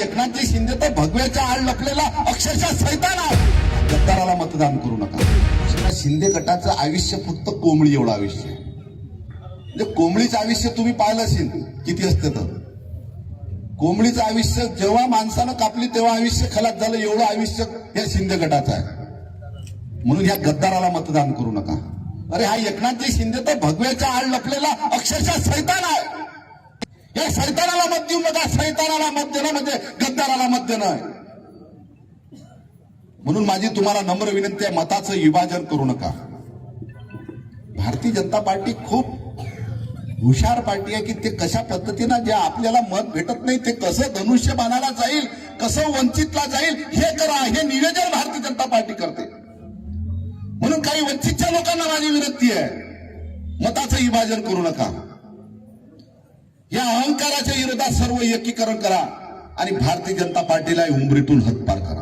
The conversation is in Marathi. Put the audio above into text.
एकनाथजी शिंदे तर भगव्याच्या आड लपलेला अक्षरशः सैतान आहे. गद्दाराला मतदान करू नका. शिंदे गटाचं आयुष्य फक्त कोंबडी एवढं आयुष्य आहे. म्हणजे कोंबडीचं आयुष्य तुम्ही पाहिलं असेल किती असते तर. कोंबडीचं आयुष्य जेव्हा माणसानं कापली तेव्हा आयुष्य खलास झालं एवढं आयुष्य या शिंदे गटाचं आहे. म्हणून या गद्दाराला मतदान करू नका. अरे हा एकनाथजी शिंदे तर भगव्याच्या आड लपलेला अक्षरशः सैतान आहे. या सैतानाला मत देऊ नका. सैतानाला मत देणं म्हणजे गद्दाराला मत देणं आहे. म्हणून माझी तुम्हाला नम्र विनंती आहे, मताचं विभाजन करू नका. भारतीय जनता पार्टी खूप हुशार पार्टी आहे की ते कशा पद्धतीनं जे आपल्याला मत भेटत नाही ते कसं धनुष्यबाणाला जाईल, कसं वंचितला जाईल हे करा, हे नियोजन भारतीय जनता पार्टी करते. म्हणून काही वंचितच्या लोकांना माझी विनंती आहे, मताचं विभाजन करू नका. या अहंकाराच्या विरोधात सर्व एकीकरण करा आणि भारतीय जनता पार्टीला उंबरीतून हद्दपार करा.